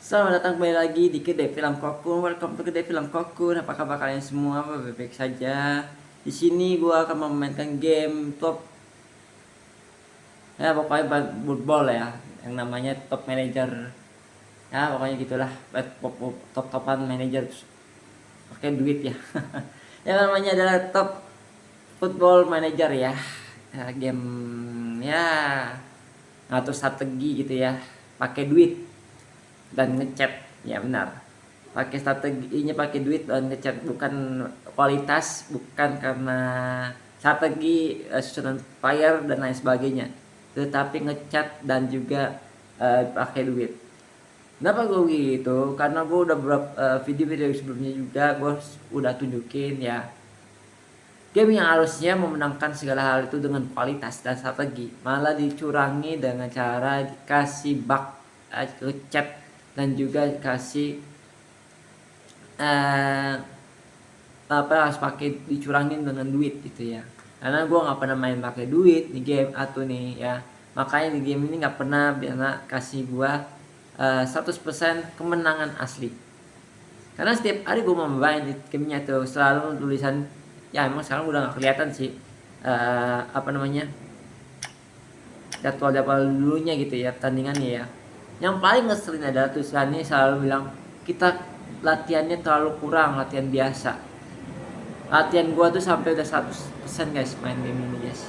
Selamat datang kembali lagi di Kedai Film Kokun. Welcome to Kedai Film Kokun. Apa kabar kalian semua? Baik-baik saja. Di sini gua akan memainkan game top, ya pokoknya football ya, yang namanya Top Manager. Ya pokoknya gitulah, top-topan manager pakai duit ya. Yang namanya adalah Top Football Manager ya. Ya, game ya ngatur strategi gitu ya, pakai duit dan ngechat. Ya benar, pakai strateginya, pakai duit dan ngechat, bukan kualitas, bukan karena strategi susunan player dan lain sebagainya, tetapi ngechat dan juga pakai duit. Kenapa gue gitu? Karena gue udah beberapa video-video sebelumnya juga gue udah tunjukin ya, game yang harusnya memenangkan segala hal itu dengan kualitas dan strategi malah dicurangi dengan cara dikasih bug, ngechat, dan juga dikasih eh apa, harus pakai dicurangin dengan duit gitu ya. Karena gue nggak pernah main pakai duit di game atau nih ya, makanya di game ini nggak pernah bisa kasih gue 100% kemenangan asli. Karena setiap hari gue mau main di gamenya tuh selalu tulisan, ya emang sekarang udah nggak kelihatan sih apa namanya, jadwal dulunya gitu ya, tandingannya ya. Yang paling ngeselin adalah tulisannya selalu bilang kita latihannya terlalu kurang, latihan biasa. Latihan gua tuh sampai udah 100% guys main game ini guys.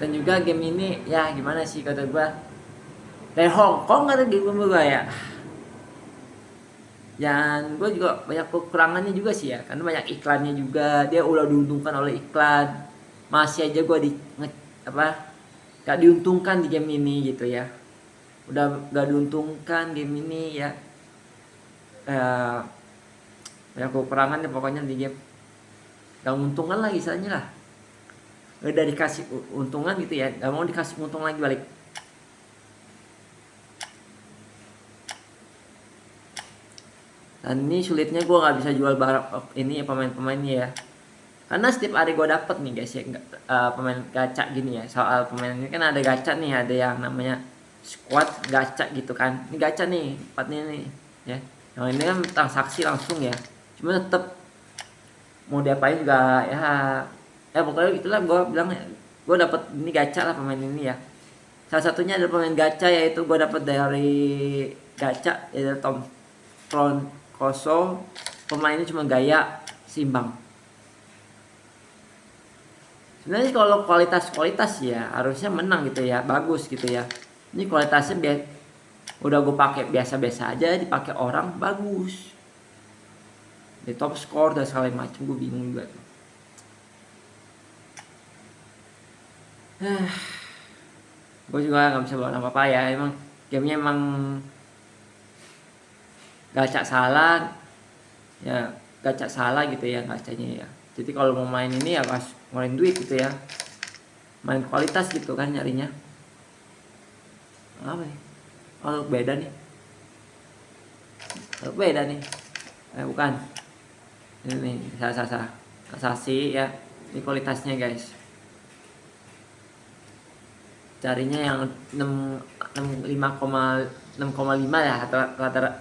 Dan juga game ini ya gimana sih kata gua, dari Hong Kong ada game gua ya. Dan gue juga banyak kekurangannya juga sih ya, karena banyak iklannya juga, dia udah diuntungkan oleh iklan. Masih aja gue apa, gak diuntungkan di game ini gitu ya. Udah gak diuntungkan game ini ya, banyak kekurangannya pokoknya di game, gak menguntungkan lagi istilahnya lah. Udah dikasih untungan gitu ya, gak mau dikasih untung lagi balik. Dan ini sulitnya gue nggak bisa jual barang ini pemain-pemainnya ya, karena setiap hari gue dapet nih guys ya, pemain gacha gini ya. Soal pemain ini kan ada gacha nih, ada yang namanya squad gacha gitu kan. Ini gacha nih empatnya nih ya, yang ini kan transaksi langsung ya. Cuma tetep mau diapain juga ya, pokoknya itulah gue bilang ya, gue dapet ini gacha lah pemain ini ya. Salah satunya ada pemain gacha, yaitu gue dapet dari gacha yaitu Tom Koso. Pemainnya cuma gaya seimbang. Sebenarnya kalau kualitas ya harusnya menang gitu ya, bagus gitu ya. Ini kualitasnya udah gue pakai biasa-biasa aja, dipakai orang bagus, di top score dan segala macam, gue bingung juga tuh. Gue juga nggak bisa bawa apa-apa ya, emang gamenya emang gacak salah ya, gacak salah gitu ya gacanya ya. Jadi kalau mau main ini ya pas ngeluarin duit gitu ya, main kualitas gitu kan nyarinya. Apa nih? Oh beda nih, beda nih. Bukan ini nih, salah kasasi ya. Ini kualitasnya guys, carinya yang 6,5 ya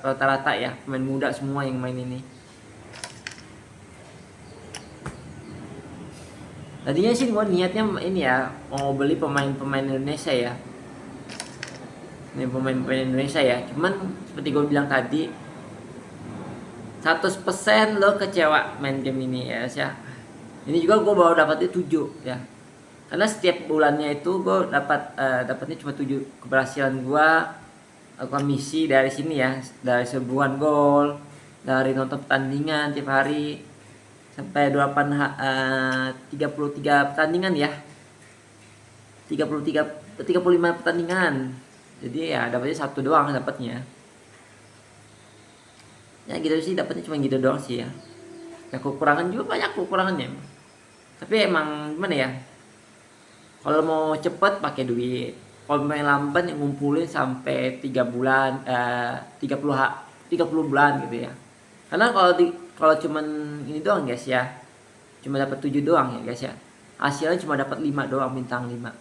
rata-rata ya, pemain muda semua yang main ini. Tadinya sih gue niatnya ini ya, mau beli pemain-pemain Indonesia ya, ini pemain-pemain Indonesia ya. Cuman seperti gue bilang tadi, 100% lo kecewa main game ini ya sih. Ini juga gue baru dapatnya 7 ya, karena setiap bulannya itu gue dapatnya cuma 7 keberhasilan gue lakukan misi dari sini ya, dari serbuan gol, dari nonton pertandingan tiap hari sampai 33 pertandingan ya, 35 pertandingan. Jadi ya dapatnya satu doang dapatnya. Ya gitu sih, dapatnya cuma gitu doang sih ya. Ya kekurangan juga banyak kekurangannya. Tapi emang gimana ya? Kalau mau cepet pakai duit. Kalau main lambat yang ngumpulin sampai 3 bulan, 30 bulan gitu ya. Karena kalau cuman ini doang guys ya, cuma dapat 7 doang ya guys ya, hasilnya cuma dapat 5 doang, bintang 5.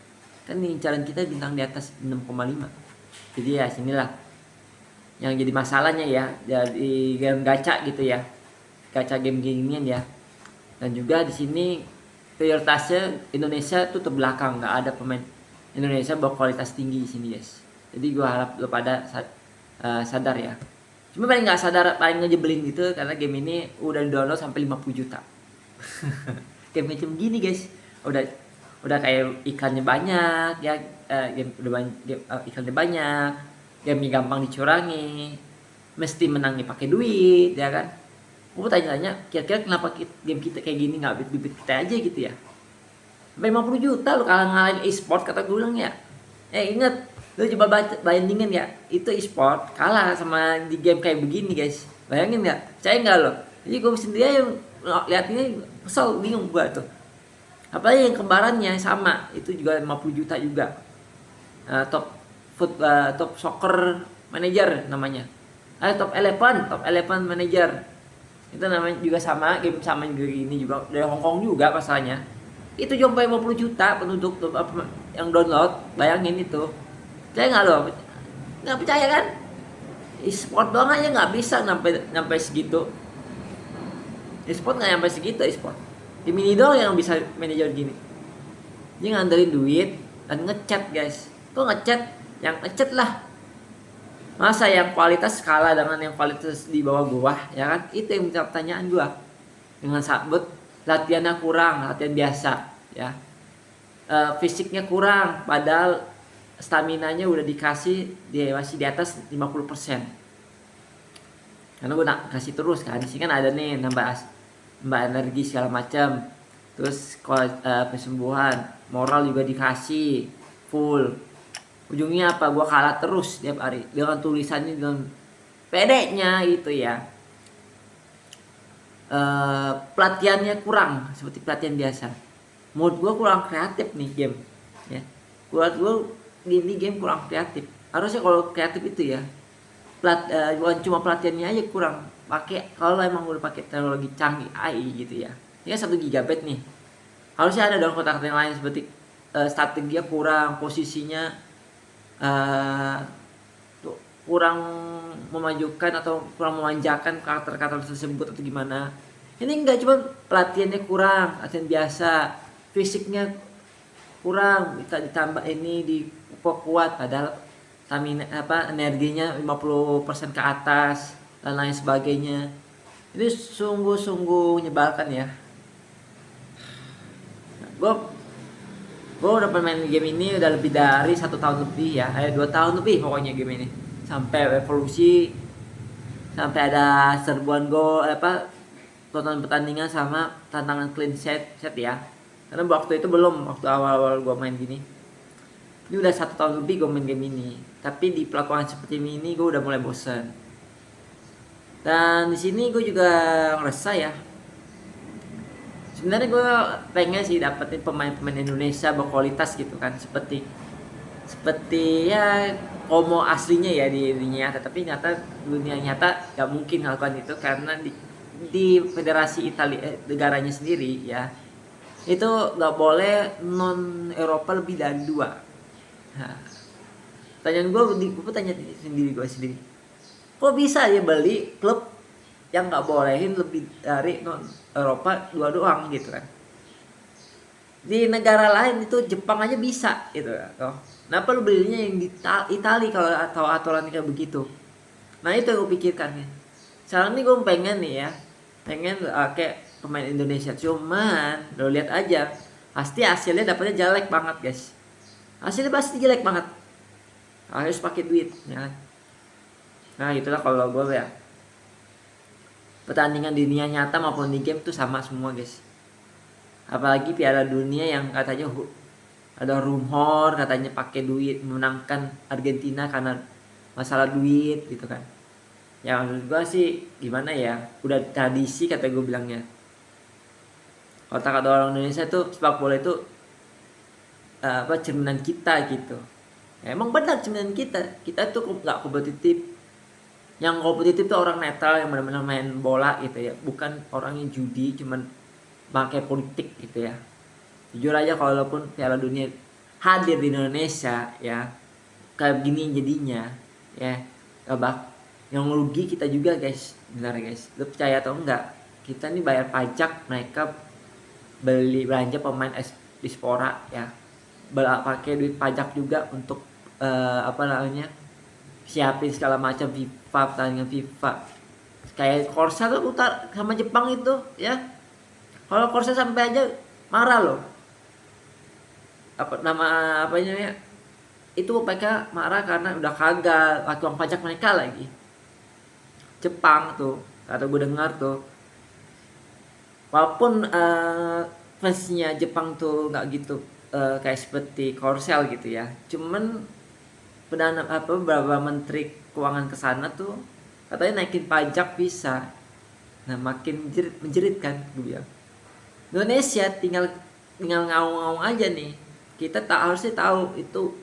Kan incaran kita bintang di atas 6,5. Jadi ya sinilah yang jadi masalahnya ya dari game gacha gitu ya, gacha game-ginian ya. Dan juga di sini prioritasnya Indonesia tuh terbelakang, nggak ada pemain Indonesia berkualitas tinggi di sini guys. Jadi gue harap lo pada sadar ya. Cuma paling nggak sadar, paling ngejebelin gitu karena game ini udah download sampai 50 juta. Game macam gini guys, udah kayak ikannya banyak ya, game udah banyak, ikannya banyak, game gampang dicurangi, mesti menangnya pakai duit ya kan. Gue tanya-tanya kira-kira kenapa game kita kayak gini, nggak bibit kita aja gitu ya. Sampai 50 juta lo kalah ngalahin e-sport kata gue bilang ya. Inget, lu coba bandingin ya, itu e-sport kalah sama di game kayak begini guys. Bayangin nggak? Percaya nggak lo? Jadi gue sendiri yang lihat ini kesel, bingung gue tuh. Apalagi yang kembarannya sama, itu juga 50 juta juga. Top soccer manager namanya. Top 11 manager. Itu namanya juga sama, game sama juga ini juga dari Hong Kong juga pasalnya. Itu sampai 50 juta penduduk yang download, bayangin itu. Percaya nggak lo? Nggak percaya kan? E-sport doang aja nggak bisa sampai segitu. E-sport nggak sampai segitu e-sport. Tim ini doang yang bisa manajer gini. Dia ngandelin duit dan ngechat guys. Kok ngechat? Yang ngechat lah. Masa yang kualitas kalah dengan yang kualitas di bawah gua, ya kan? Itu yang menjawab pertanyaan gua. Dengan sabut latihannya kurang, latihan biasa, ya. Fisiknya kurang, padahal staminanya udah dikasih, dia masih di atas 50%. Karena gue nak kasih terus kan, di sini kan ada nih nambah energi segala macam, terus kesembuhan, moral juga dikasih full. Ujungnya apa? Gue kalah terus tiap hari dengan tulisannya, dengan pedenya itu ya. Pelatihannya kurang seperti pelatihan biasa. Menurut gue kurang kreatif nih game, ya. Buat gue ini game kurang kreatif. Harusnya kalau kreatif itu ya, bukan cuma pelatihannya aja kurang. Kalau emang udah pakai teknologi canggih AI gitu ya. Ini 1 GB nih. Harusnya ada dong kotak yang lain seperti strateginya kurang, posisinya kurang memajukan atau kurang memanjakan karakter-karakter tersebut atau gimana. Ini enggak, cuma pelatihannya kurang, latihan biasa, fisiknya kurang, ditambah ini diperkuat padahal energinya 50% ke atas dan lain sebagainya. Ini sungguh-sungguh menyebalkan ya. Gue udah main game ini udah lebih dari 1 tahun lebih ya, 2 tahun lebih pokoknya game ini. Sampai evolusi, sampai ada serbuan gol, tonton pertandingan sama tantangan clean set ya. Karena waktu itu belum, waktu awal-awal gue main gini. Ini udah 1 tahun lebih gue main game ini, tapi di pelakuan seperti ini gue udah mulai bosan. Dan di sini gue juga ngerasa ya, sebenarnya gue pengen sih dapetin pemain-pemain Indonesia berkualitas gitu kan, seperti ya Como aslinya ya di nyata, tapi dunia nyata gak mungkin melakukan itu karena di federasi negaranya sendiri ya, itu gak boleh non Eropa lebih dari 2. Nah, pertanyaan gue tanya gue sendiri, kok bisa ya beli klub yang nggak bolehin lebih dari non Eropa 2 doang gitu kan? Di negara lain itu Jepang aja bisa gitu kan? Kenapa lu belinya yang di Itali kalau atau aturan kayak begitu? Nah itu yang gue pikirkan ya. Sekarang ini gue pengen nih ya, kayak pemain Indonesia, cuman lo lihat aja pasti hasilnya dapetnya jelek banget guys. Hasilnya pasti jelek banget, harus pakai duit ya. Nah itulah kalau gue ya, pertandingan di dunia nyata maupun di game tuh sama semua guys. Apalagi Piala Dunia yang katanya ada rumor katanya pakai duit memenangkan Argentina karena masalah duit gitu kan. Ya menurut gue sih gimana ya, udah tradisi kata gue bilangnya. Kalau kata orang Indonesia tuh sepak bola itu cerminan kita gitu. Ya, emang benar cerminan kita tuh nggak kompetitif. Yang kompetitif tuh orang netral yang benar-benar main bola gitu ya, bukan orang yang judi cuman pakai politik gitu ya. Jujur aja kalaupun Piala Dunia hadir di Indonesia ya, kayak gini jadinya ya, yang rugi kita juga guys, benar guys, lu percaya atau enggak, kita nih bayar pajak, mereka beli belanja pemain Dispora ya, pakai duit pajak juga untuk apa namanya, siapin segala macam FIFA, pertandingan FIFA. Kayak Korsa tuh sama Jepang itu ya, kalau Korsa sampai aja marah loh, apa nama apanya ya, itu mereka marah karena udah kagak pakai uang pajak mereka lagi. Jepang tuh atau gue dengar tuh, walaupun fansnya Jepang tuh nggak gitu kayak seperti Korsel gitu ya, cuman beberapa menteri keuangan ke sana tuh katanya naikin pajak bisa. Nah makin menjerit kan gue bilang. Indonesia tinggal ngawang-ngawang aja nih. Kita harusnya tahu itu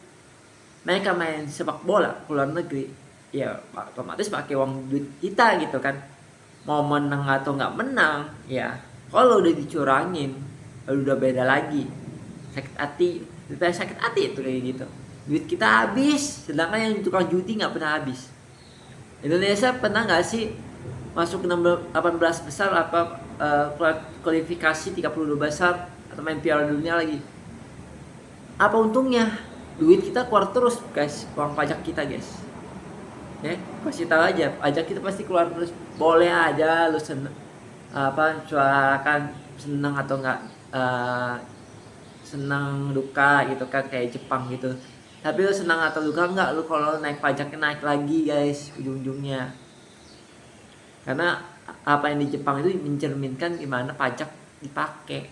mereka main sepak bola ke luar negeri, ya otomatis pakai uang duit kita gitu kan. Mau menang atau nggak menang ya, kalau udah dicurangin udah beda lagi. Sakit hati, lebih sakit hati itu kayak gitu. Duit kita habis, sedangkan yang tukang judi nggak pernah habis. Indonesia pernah nggak sih masuk ke 18 besar apa kualifikasi 32 besar atau main Piala Dunia lagi? Apa untungnya? Duit kita keluar terus guys, uang pajak kita guys. Ya, kasih tahu aja, pajak kita pasti keluar terus. Boleh aja lu suarakan senang atau enggak, senang duka gitu kan kayak Jepang gitu. Tapi lu senang atau duka enggak lu kalau naik pajaknya naik lagi guys ujung-ujungnya. Karena apa yang di Jepang itu mencerminkan gimana pajak dipakai.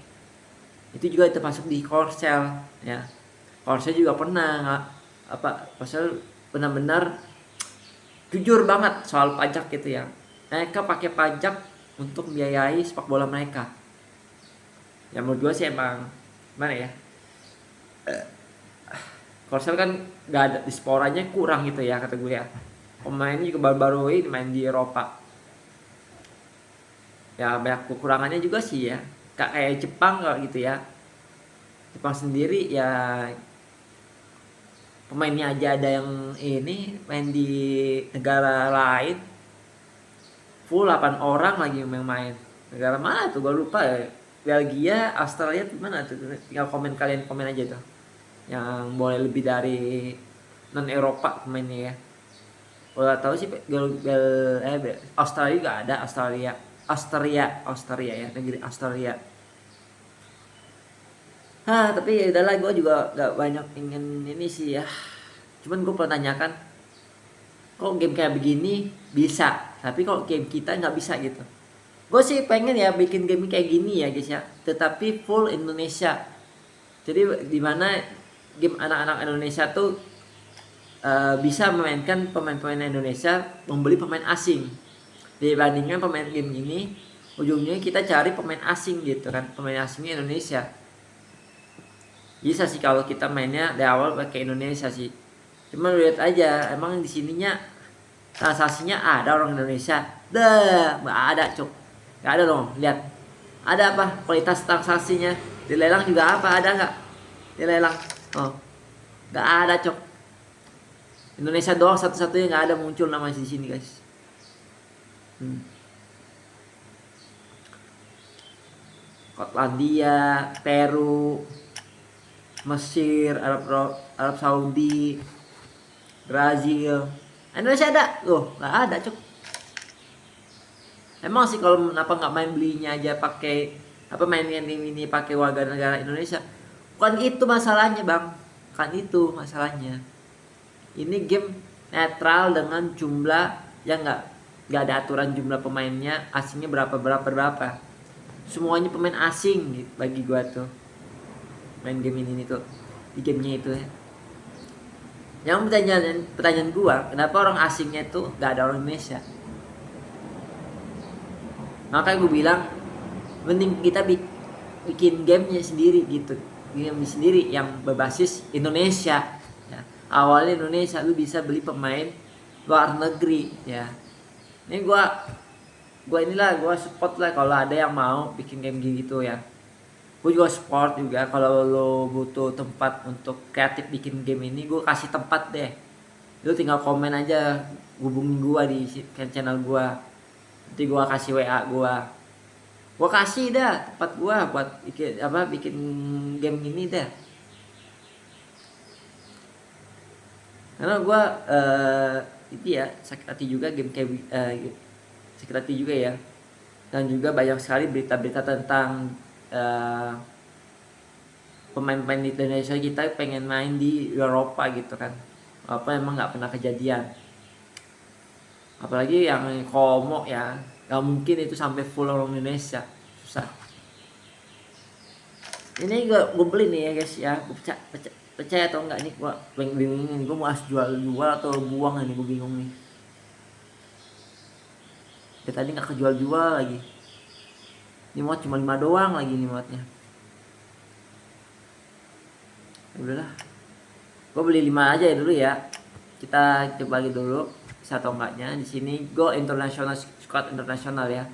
Itu juga termasuk di Korsel ya. Korsel juga pernah Korsel benar-benar jujur banget soal pajak gitu ya. Mereka pakai pajak untuk membiayai sepak bola mereka. Ya menurut gue sih emang mana ya, Korsel kan gak ada disporanya, kurang gitu ya kata gue ya. Pemainnya juga baru-baru ini main di Eropa. Ya banyak kekurangannya juga sih ya. Kayak Jepang gitu ya. Jepang sendiri ya pemainnya aja ada yang ini main di negara lain full 8 orang lagi yang main. Negara mana tuh gue lupa ya. Belgia, Australia gimana tuh? Tinggal kalian komen aja tuh. Yang boleh lebih dari non Eropa pemainnya ya. Kalau tahu sih Australia juga ada, Australia ya, negeri Australia. Tapi ya udahlah, gue juga gak banyak ingin ini sih ya. Cuman gue pernah tanyakan, kok game kayak begini bisa, tapi kok game kita nggak bisa gitu. Gue sih pengen ya bikin game kayak gini ya guys ya, tetapi full Indonesia. Jadi dimana game anak-anak Indonesia tuh bisa memainkan pemain-pemain Indonesia, membeli pemain asing. Dibandingkan pemain game ini, ujungnya kita cari pemain asing gitu kan, pemain asingnya Indonesia. Bisa sih kalau kita mainnya dari awal pakai Indonesia sih. Cuma lihat aja, emang di sininya transaksinya ada orang Indonesia. Nggak ada cok, nggak ada dong. Lihat, ada apa? Kualitas transaksinya di lelang juga apa? Ada nggak di lelang? Oh, nggak ada cok. Indonesia doang satu-satunya nggak ada muncul nama di sini guys. Skotlandia, Peru, Mesir, Arab Saudi, Brazil, Indonesia ada loh, nggak ada cok. Emang sih kalau kenapa nggak main belinya aja pakai apa, main ini pakai warga negara Indonesia? Bukan itu masalahnya bang, kan itu masalahnya. Ini game netral dengan jumlah yang nggak ada aturan jumlah pemainnya, asingnya berapa. Semuanya pemain asing gitu, bagi gua tuh main game ini tuh, di gamenya itu ya. Yang pertanyaan gua, kenapa orang asingnya tuh gak ada orang Indonesia? Makanya gua bilang mending kita bikin gamenya sendiri gitu, game sendiri yang berbasis Indonesia ya. Awalnya Indonesia, lu bisa beli pemain luar negeri ya. Ini gua support lah kalau ada yang mau bikin game gitu ya. Gue juga support juga kalau lo butuh tempat untuk kreatif bikin game ini, gue kasih tempat deh. Lu tinggal komen aja, hubungin gua di channel gua, nanti gua kasih WA gua kasih dah tempat gua buat bikin game ini dah. Karena gua itu ya sakit hati juga game kayak sakit hati juga ya. Dan juga banyak sekali berita-berita tentang pemain-pemain Indonesia kita pengen main di Eropa gitu kan, emang nggak pernah kejadian. Apalagi yang Komo ya, nggak mungkin itu sampai full orang Indonesia, susah. Ini gue beli nih ya guys ya, gue percaya atau enggak nih, gue bingung nih, gue mau jual atau buang nih, gue bingung nih. Ya tadi nggak kejual lagi. Ini mod cuma 5 doang lagi nih modnya. Udahlah, gue beli 5 aja ya dulu ya. Kita coba lagi dulu bisa atau enggaknya. Di sini Go International Squad internasional ya.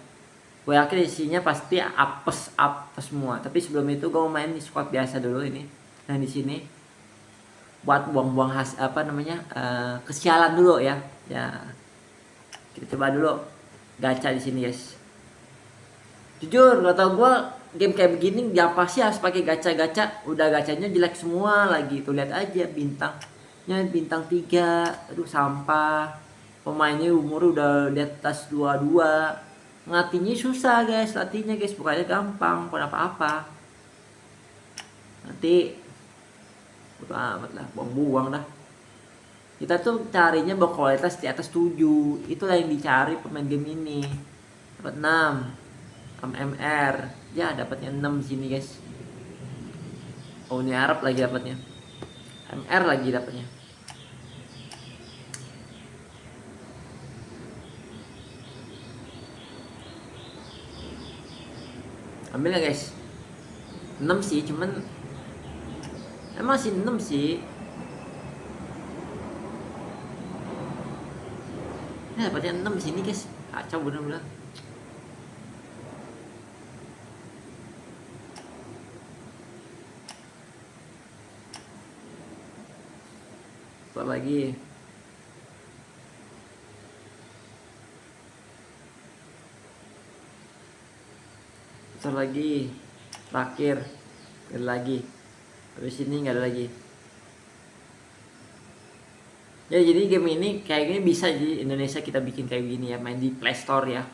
Gue yakin isinya pasti apes semua. Tapi sebelum itu gue mau main di squad biasa dulu ini. Nah di sini buat buang-buang kesialan dulu ya. Ya kita coba dulu gacha di sini guys. Jujur kata gue game kayak begini apa sih harus pakai gacha-gacha, udah gacanya jelek semua lagi. Tuh lihat aja bintangnya bintang 3, aduh sampah. Pemainnya umur udah di atas 22. Ngelatihnya susah guys, latihnya guys, bukannya gampang, bukan apa-apa. Nanti udah amat lah, buang-buang dah. Kita tuh carinya berkualitas di atas 7. Itulah yang dicari pemain game ini. Dapat 6 MMR. Ya dapatnya 6 di sini guys. Oh ini Arab lagi dapatnya. MR lagi dapatnya. Ambil ya guys. 6 sih, cuman emang sih 6 sih. Nah dapatnya 6 sini guys. Kacau bener-bener. Apa lagi? Bentar lagi. Terakhir. Gak ada lagi. Habis ini gak ada lagi. Ya jadi game ini kayak gini bisa di Indonesia kita bikin kayak gini ya, main di Play Store ya.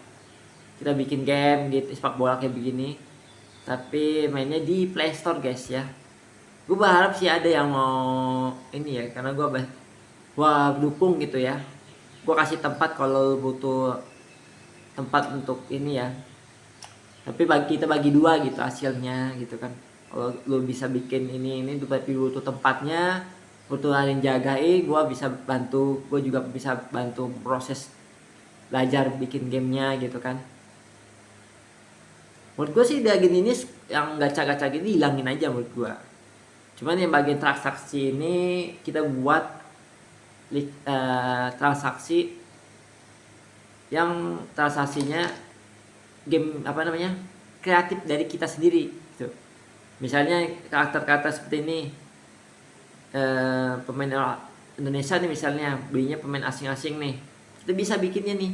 Kita bikin game gitu sepak bola kayak begini, tapi mainnya di Play Store guys ya. Gue berharap sih ada yang mau ini ya, karena gue dukung gitu ya. Gue kasih tempat kalau butuh tempat untuk ini ya. Tapi kita bagi 2 gitu hasilnya gitu kan. Kalau lu bisa bikin ini tapi butuh tempatnya, butuh ada yang jagain, gue bisa bantu, gue juga bisa bantu proses belajar bikin gamenya gitu kan. Menurut gue sih daging ini yang gacha-gacha gini hilangin aja menurut gue. Cuman yang bagian transaksi ini kita buat transaksi yang transaksinya game kreatif dari kita sendiri gitu. Misalnya karakter-karakter seperti ini, pemain Indonesia nih misalnya belinya pemain asing-asing nih, kita bisa bikinnya nih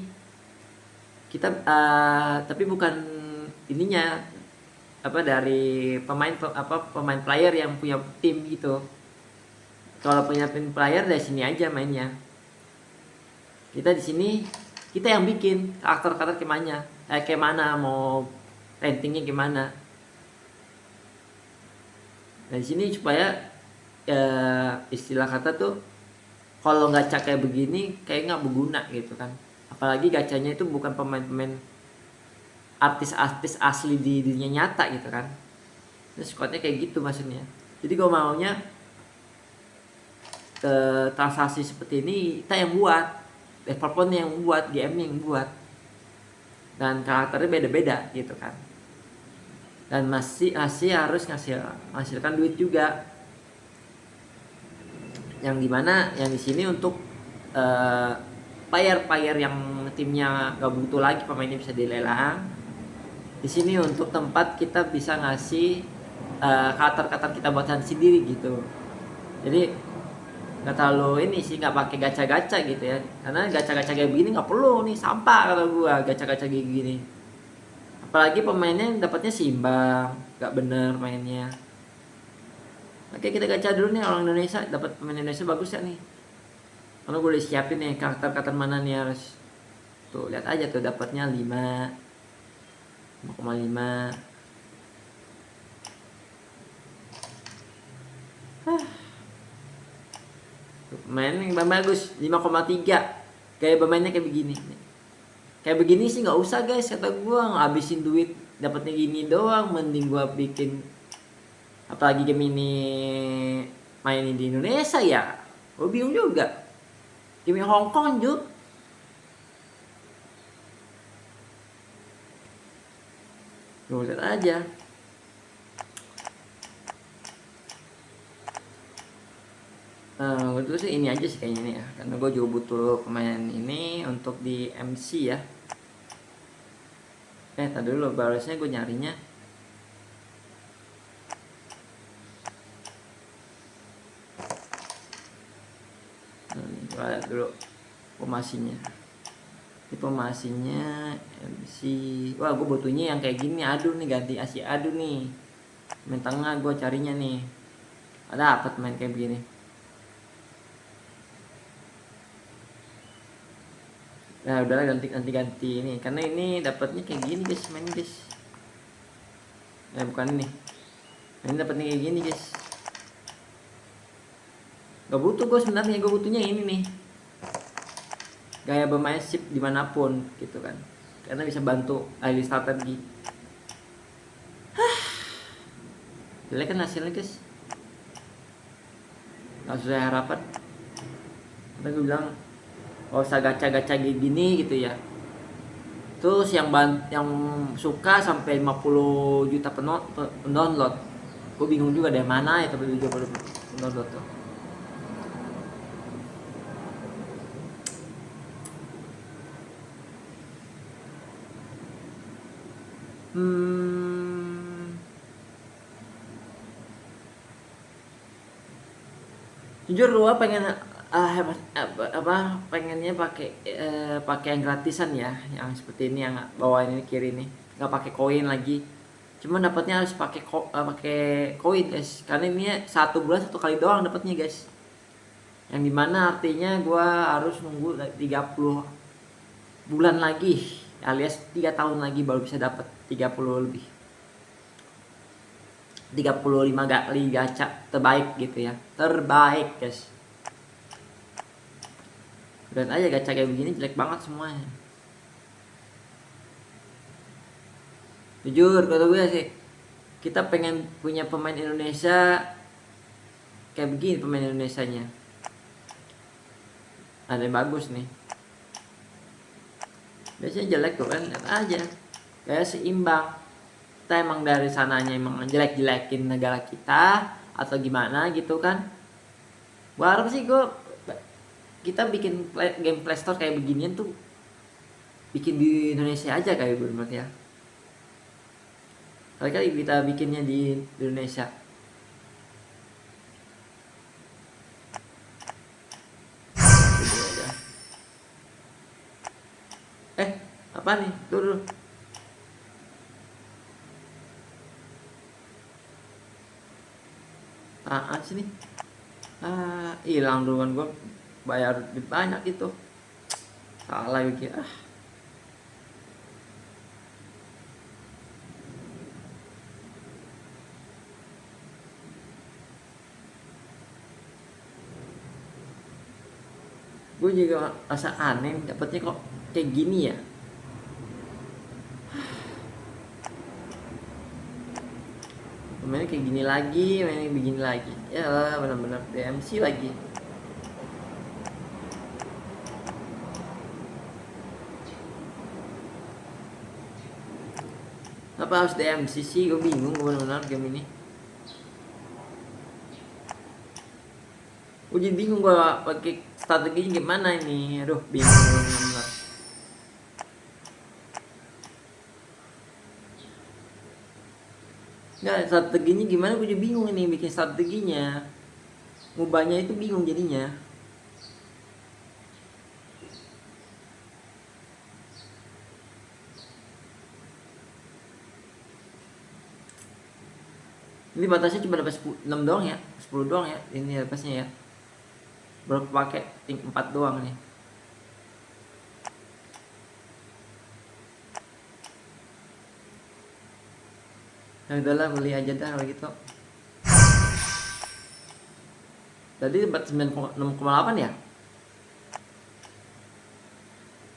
kita tapi bukan ininya dari pemain player yang punya tim gitu. Kalau punya tim player dari sini aja mainnya. Kita di sini kita yang bikin karakter kayak mana mau ratingnya gimana. Nah di sini supaya istilah kata tuh kalau gacha kayak begini kayak nggak berguna gitu kan. Apalagi gacanya itu bukan pemain-pemain artis-artis asli di dunia nyata gitu kan. Terus squadnya kayak gitu maksudnya. Jadi gue maunya transaksi seperti ini kita yang buat, developernya yang buat, game yang buat, dan karakternya beda-beda gitu kan. Dan masih harus menghasilkan duit juga. Yang dimana yang di sini untuk player yang timnya gak butuh lagi pemainnya bisa dilelang. Di sini untuk tempat kita bisa ngasih karakter kita buatan sendiri gitu. Jadi nggak terlalu ini sih, nggak pakai gacha-gacha gitu ya, karena gacha-gacha kayak begini nggak perlu nih, sampah kalau gua gacha-gacha kayak gini. Apalagi pemainnya dapatnya seimbang, nggak bener mainnya. Oke, kita gacha dulu nih, orang Indonesia dapat pemain Indonesia bagus ya nih. Karena gue udah siapin nih karakter-karakter mana nih harus. Tuh lihat aja tuh, dapatnya 5,5. Main yang bagus 5,3. Kayak pemainnya kayak begini. Kayak begini sih nggak usah guys, kata gue, ngabisin duit dapatnya gini doang, mending gue bikin. Apalagi game ini mainin di Indonesia ya, gue bingung juga. Game Hong Kong juga. Gue lihat aja. Gue sih ini aja sih kayaknya nih ya, karena gue juga butuh pemain ini untuk di MC ya. Tadi dulu balasnya gue nyarinya. Lihat dulu pemasinya. Ini pemasinya MC. Wah, gue butuhnya yang kayak gini. Aduh nih, ganti Asia adu nih. Main tengah gue carinya nih. Ada apa main kayak begini? Nah, udahlah ganti ini. Karena ini dapatnya kayak gini guys, main guys. Bukan ini. Ini dapatnya kayak gini guys. Gak butuh gue sebenarnya, gue butuhnya ini nih. Gaya bermain sip dimanapun gitu kan, karena bisa bantu ahli strategi. Jelek kan hasilnya guys, nggak sesuai harapan. Kita gue bilang gak usah gacha-gacha gini gitu ya. Terus yang suka sampai 50 juta pendownload, gue bingung juga dari mana ya tapi juga pendownload tuh. Jujur gua pengen pengennya pakai yang gratisan ya, yang seperti ini, yang bawah ini kiri nih, nggak pakai koin lagi. Cuman dapatnya harus pakai koin guys, karena ini 1 bulan 1 kali doang dapatnya guys. Yang dimana artinya gua harus nunggu 30 bulan lagi, alias 3 tahun lagi baru bisa dapat 30 lebih. 35 kali gacha terbaik gitu ya, terbaik guys. Dan aja gacha kayak begini jelek banget semuanya. Jujur kata gue sih, kita pengen punya pemain Indonesia kayak begini, pemain Indonesianya ada yang bagus nih. Biasanya jelek tuh kan, lihat aja kayak seimbang. Kita emang dari sananya emang jelek-jelekin negara kita atau gimana gitu kan. Gua harap sih kita bikin game Play Store kayak beginian tuh bikin di Indonesia aja kayak bener ya. Kali-kali kita bikinnya di Indonesia. Apa nih? Tuh. Sini. Hilang duluan gue, bayar lebih banyak itu. Salah gitu. Gue juga rasa aneh dapetnya kok kayak gini ya. Mainnya kayak gini lagi, mainnya begini lagi. Ya lah, benar-benar DMC lagi. Apa harus DMC sih? Gue bingung benar-benar game ini. Gue jadi bingung gue pakai strateginya gimana ini. Aduh, bingung benar-benar. Nggak, strateginya gimana, gue juga bingung ini bikin strateginya. ngubahnya itu bingung jadinya. Ini batasnya cuma dapat 6 doang ya, 10 doang ya ini lapasnya ya. Baru pakai 4 doang nih. Nah udahlah beli aja dah kalau gitu. Tadi dapat 6,8 ya.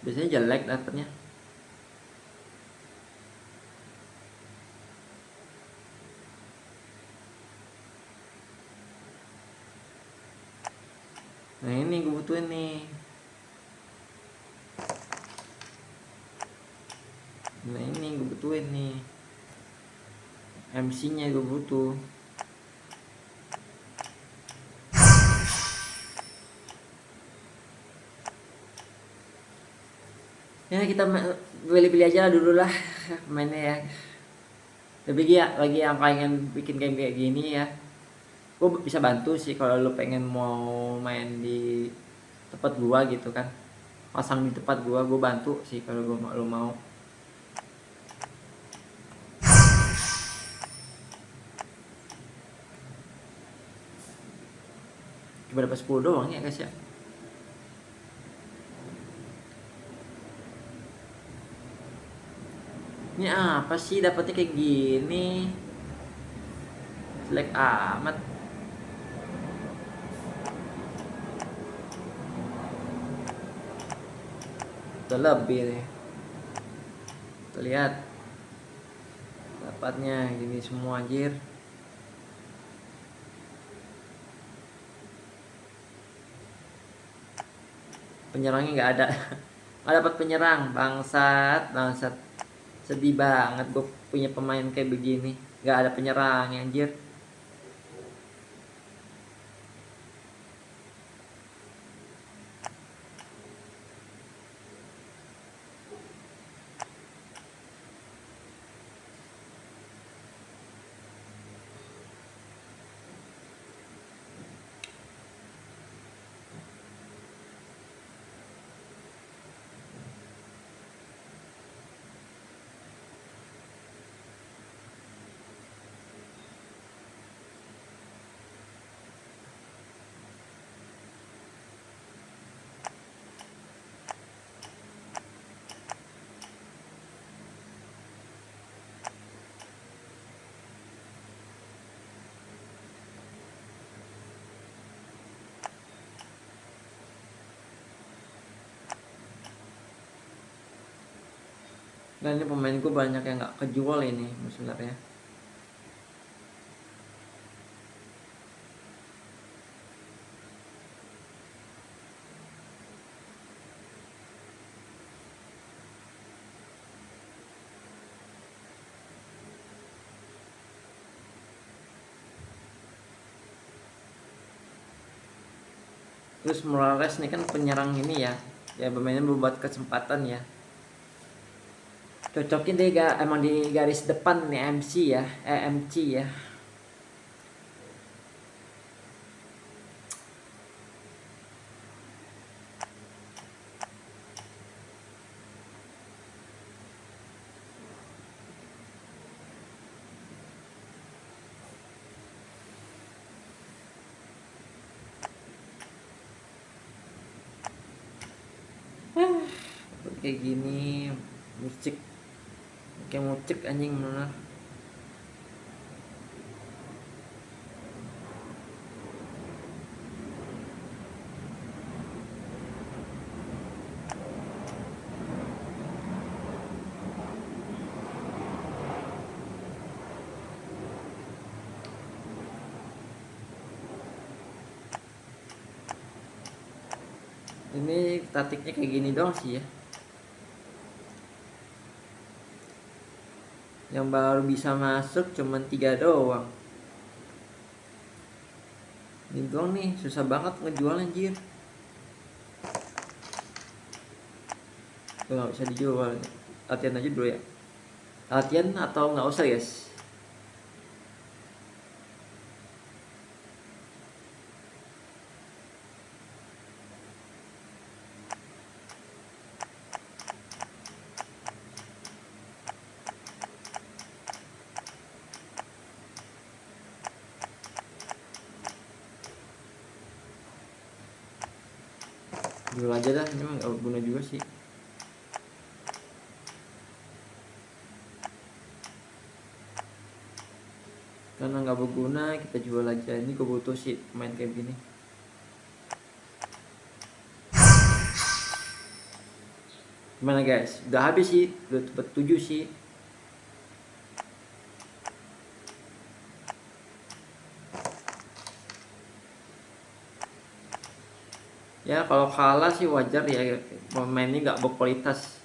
Biasanya jelek dapatnya. Nah ini gue butuhin nih. Nah ini gue butuhin nih. MC nya gue butuh. Ya kita pilih-pilih aja dulu lah mainnya ya. Tapi ya lagi yang pengen bikin game kayak gini ya, gue bisa bantu sih kalau lu pengen mau main di tempat gua gitu kan, pasang di tempat gua bantu sih kalau lu mau. Cuma dapat 10 doang ya guys ya. Ini apa sih dapatnya kayak gini? Jelek amat. Udah lebih nih. Kita lihat. Dapatnya gini semua anjir. Penyerangnya nggak ada. Nggak dapat penyerang, bangsat. Sedih banget gue punya pemain kayak begini. Nggak ada penyerang anjir. Dan ini pemainku banyak yang nggak kejual ini sebenarnya. Terus Morales nih kan penyerang ini ya, ya bermainnya membuat kesempatan ya. Cocokin deh emang di garis depan nih MC ya, MC ya. Kayak gini musik kayak musik anjing bener. Ini statiknya kayak gini doang sih ya. Yang baru bisa masuk cuman 3 doang. Ini doang nih, susah banget ngejual anjir. Nggak bisa dijual. Latihan aja dulu ya. Latihan atau nggak usah guys? jual aja dah, ini mah nggak berguna juga sih. Karena nggak berguna kita jual aja. Ini gue butuh sih main kayak gini. Gimana guys, udah habis sih, udah tempat 7 sih. Ya kalau kalah sih wajar ya, pemainnya nggak berkualitas.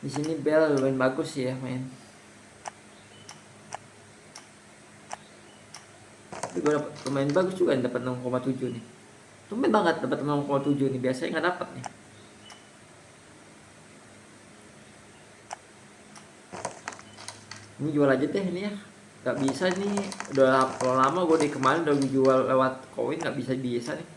Di sini Bell lumayan bagus sih ya main. Tapi gue dapet pemain bagus juga, dapat 6,7 nih. Tumben banget dapat 6,7 nih, biasanya nggak dapat nih. Ini jual aja deh ini ya, nggak bisa nih, udah kalau lama gue di kemarin udah jual lewat koin, nggak bisa nih.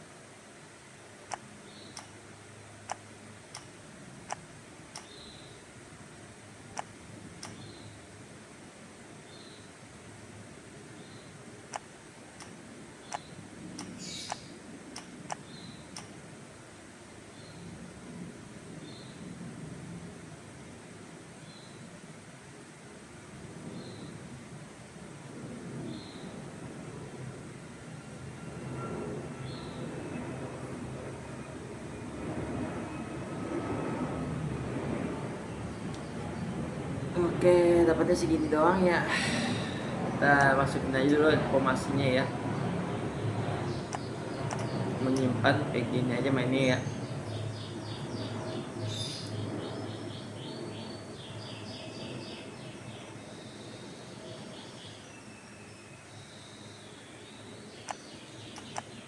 Oke, dapatnya segini doang ya. Kita masukin aja dulu informasinya ya. Menyimpan kayak gini aja mainnya ya.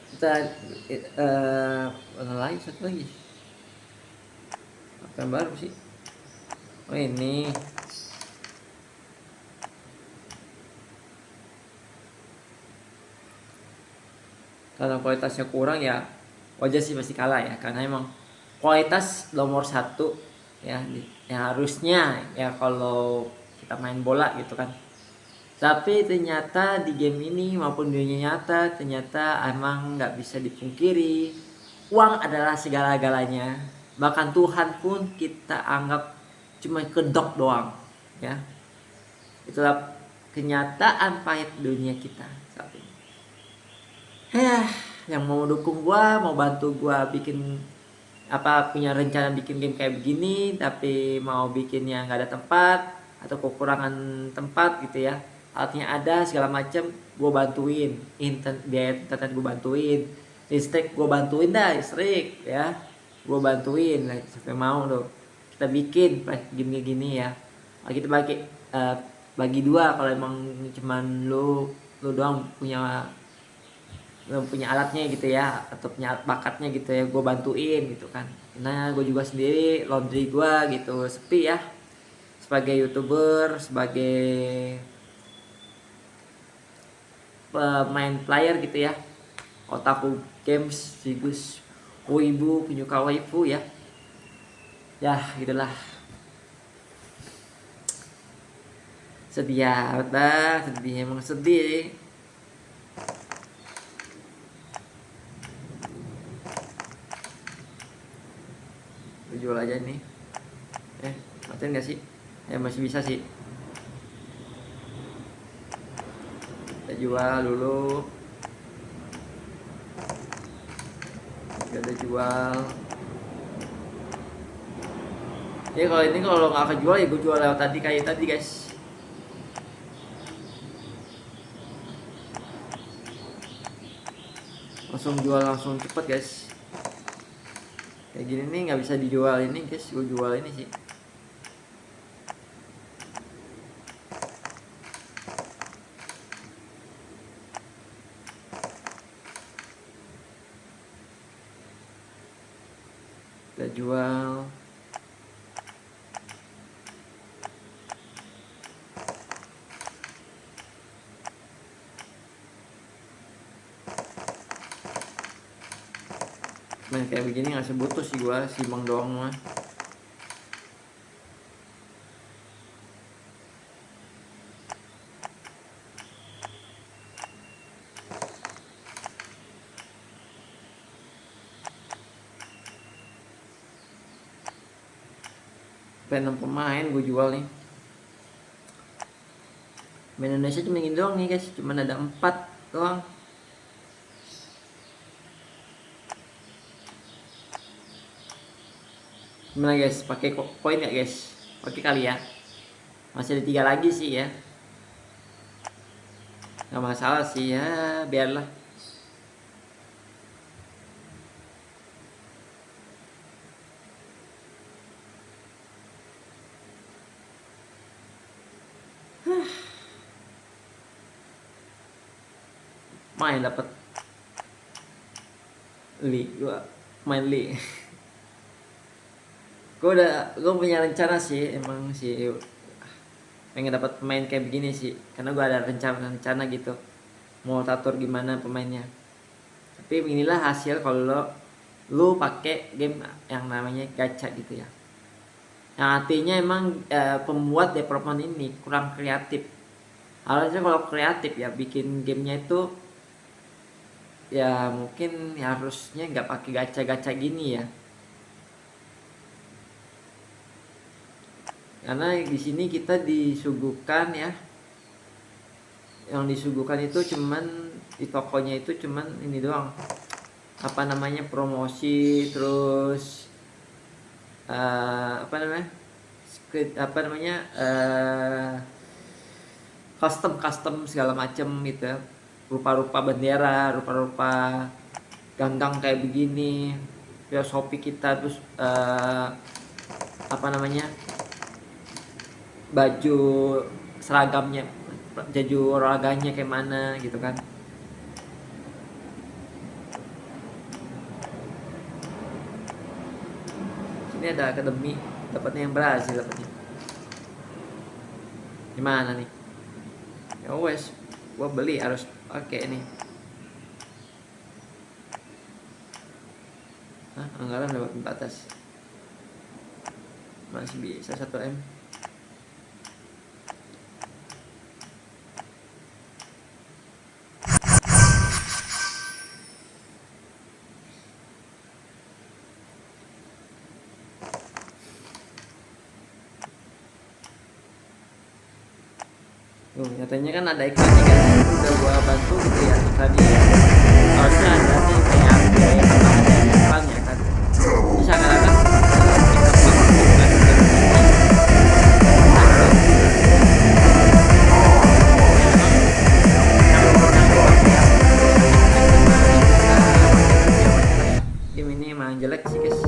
Kita mana lagi, satu lagi apa yang baru sih? Oh ini. Karena kualitasnya kurang ya wajar sih pasti kalah ya, karena emang kualitas nomor satu ya, yang harusnya ya kalau kita main bola gitu kan. Tapi ternyata di game ini maupun dunia nyata ternyata emang nggak bisa dipungkiri, uang adalah segala-galanya. Bahkan Tuhan pun kita anggap cuma kedok doang ya. Itulah kenyataan pahit dunia kita saat ini. Yang mau dukung gua, mau bantu gua bikin apa, punya rencana bikin game kayak begini tapi mau bikinnya nggak ada tempat atau kekurangan tempat gitu ya, alatnya ada segala macam, gua bantuin. Biaya internet gua bantuin, listrik gua bantuin dah, listrik ya gua bantuin lah, sampai mau tuh kita bikin game gini ya. Kita bagi dua, kalau emang cuman lu doang punya alatnya gitu ya, atau punya alat bakatnya gitu ya, gue bantuin gitu kan. Nah gue juga sendiri laundry gue gitu sepi ya, sebagai youtuber, sebagai pemain player gitu ya, otaku games, sigus wibu, penyuka waifu ya. Ya gitulah, sedih ya, sedih, emang sedih. Jual aja nih, matiin gak sih? Masih bisa sih, kita jual dulu. Gak ada jual ya. Kalau ini kalau nggak kejual ya gue jual lewat tadi, kayak tadi guys. Langsung jual, langsung cepet guys. Kayak gini nih nggak bisa dijual ini guys, gue jual ini sih. Kita jual. Main kayak begini nggak sebutuh sih gue, simbang doang mah. sampai 6 pemain gue jual nih. Main Indonesia cuma ini doang nih guys, cuma ada 4 doang. Gimana guys, pakai koin nggak guys? Pakai kali ya. Masih ada 3 lagi sih ya. Nggak masalah sih ya, biarlah. Main dapat gua main gue punya rencana sih, emang sih pengen dapat pemain kayak begini sih, karena gue ada rencana gitu mau tatur gimana pemainnya. Tapi inilah hasil kalau lu pakai game yang namanya gacha gitu ya, yang artinya emang pembuat development ini kurang kreatif. Harusnya kalau kreatif ya bikin gamenya itu ya mungkin harusnya nggak pakai gacha-gacha gini ya, karena di sini kita disuguhkan ya, yang disuguhkan itu cuman di tokonya itu cuman ini doang, apa namanya, promosi, terus apa namanya, custom segala macem gitu ya, rupa-rupa bendera, rupa-rupa ganggang kayak begini, filosofi kita, terus apa namanya, baju seragamnya, baju olahraganya kayak mana gitu kan. Sini ada akademi, dapatnya yang berhasil dapatnya. Gimana nih? Ya wes, gua beli harus pakai nih. Anggaran lewat batas. Masih bisa 1M. Nyatanya kan ada iklannya kan, udah gua bantu gitu ya iklannya. Harusnya ada nih kayak biaya tambahan dari iklan ya kan. Bisa kan game ini emang jelek sih guys.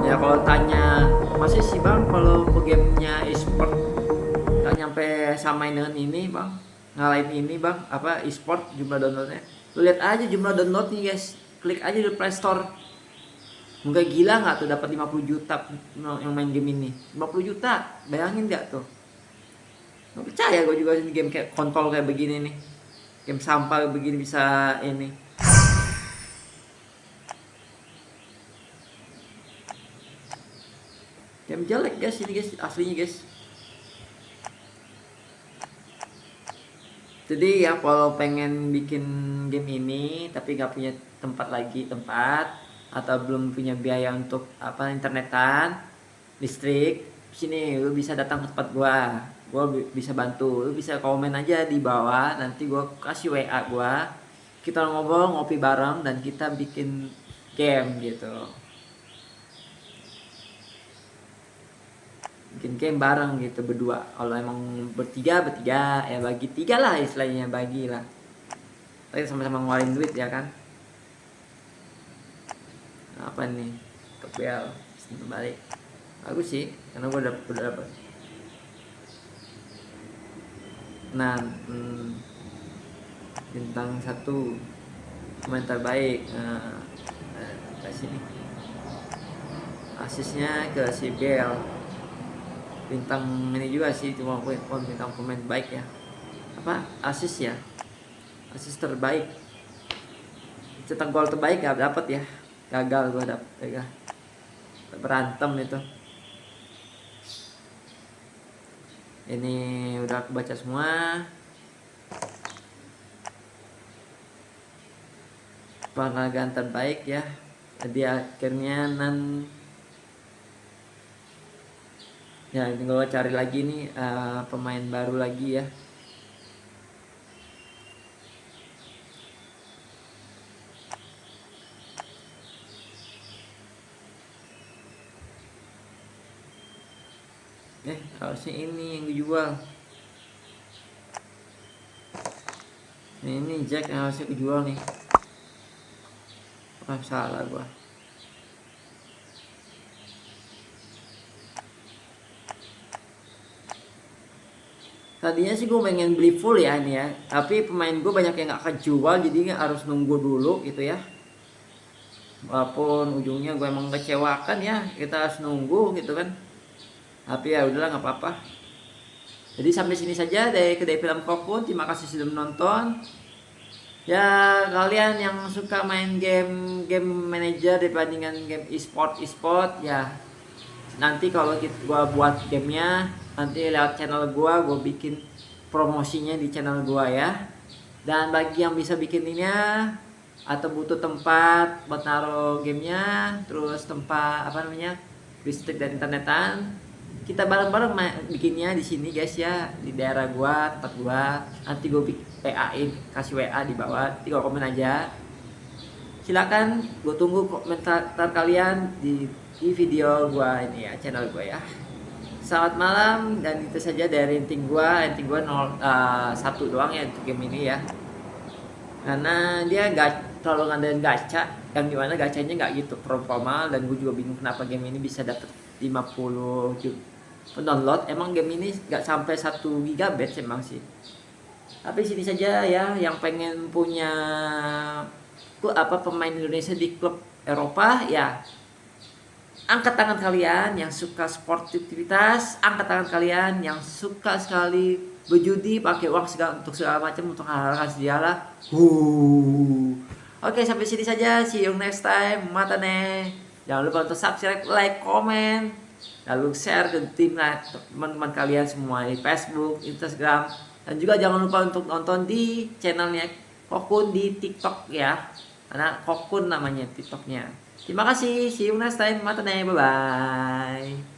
Ya kalau tanya masih sih bang, kalau gamenya e-sport gak nyampe samain dengan ini bang, ngalahin ini bang, apa e-sport jumlah downloadnya. Lu lihat aja jumlah download nih guys, klik aja di Play Store. Enggak gila nggak tuh dapat 50 juta yang main game ini. 50 juta, bayangin nggak tuh? Nggak percaya gue juga ini game kayak kontol kayak begini nih, game sampah begini bisa ini. Game jelek guys ini guys, aslinya guys. Jadi ya kalau pengen bikin game ini tapi nggak punya tempat atau belum punya biaya untuk apa internetan, listrik, sini lu bisa datang ke tempat gua bisa bantu. Lu bisa komen aja di bawah, nanti gua kasih WA gua, kita ngobrol ngopi bareng dan kita bikin game gitu. Bikin game bareng gitu berdua. Kalau emang bertiga ya bagi 3 lah istilahnya, bagi lah. Tapi sama-sama ngeluarin duit ya kan. Apa nih? Kebel balik. Bagus sih karena gue udah dapet. Nah, bintang 1 pemain terbaik. Ke sini. Asisnya ke si Bel. Bintang ini juga sih, cuma bintang pemain baik ya, apa asis ya, asis terbaik, cetak gol terbaik gak dapet ya, gagal gue dapet ya, berantem itu. Ini udah aku baca semua. Penghargaan terbaik ya, jadi akhirnya Ya gue cari lagi nih pemain baru lagi ya. Harusnya ini yang gue jual. Ini Jack yang harusnya gue jual nih. Salah gua. Tadinya sih gue pengen beli full ya ini ya, tapi pemain gue banyak yang nggak kejual, jadi harus nunggu dulu gitu ya. Walaupun ujungnya gue emang kecewakan ya, kita harus nunggu gitu kan. Tapi ya udahlah, nggak apa-apa. Jadi sampai sini saja dari Kedai Film Kokun. Terima kasih sudah menonton. Ya kalian yang suka main game manager dibandingkan game e-sport ya, nanti kalau gua buat gamenya, nanti lewat channel gua bikin promosinya di channel gua ya. Dan bagi yang bisa bikinnya atau butuh tempat buat naruh gamenya, terus tempat apa namanya, listrik dan internetan, kita bareng-bareng bikinnya di sini guys ya, di daerah gua, tempat gua. Nanti gua WA-in, kasih WA di bawah, tinggal komen aja. Silakan, gue tunggu komentar kalian di video gua ini ya, channel gua ya. Selamat malam, dan itu saja dari rating gua 1 doang ya untuk game ini ya. Karena dia nggak terlalu ngadain gacha, yang dimana gacanya nggak gitu performa, dan gue juga bingung kenapa game ini bisa dapet 50 pendownload. Emang game ini nggak sampai 1 GB emang sih. Tapi sini saja ya, yang pengen punya pemain Indonesia di klub Eropa ya, angkat tangan kalian yang suka sportivitas, angkat tangan kalian yang suka sekali berjudi, pakai uang untuk segala macam, untuk hal-hal segala. Oke, sampai sini saja. See you next time. Mata nih. Jangan lupa untuk subscribe, like, komen, lalu share ke teman-teman kalian semua di Facebook, Instagram, dan juga jangan lupa untuk nonton di channelnya Kokun di TikTok ya, karena Kokun namanya TikToknya. Terima kasih, see you next time, mata nih, bye bye.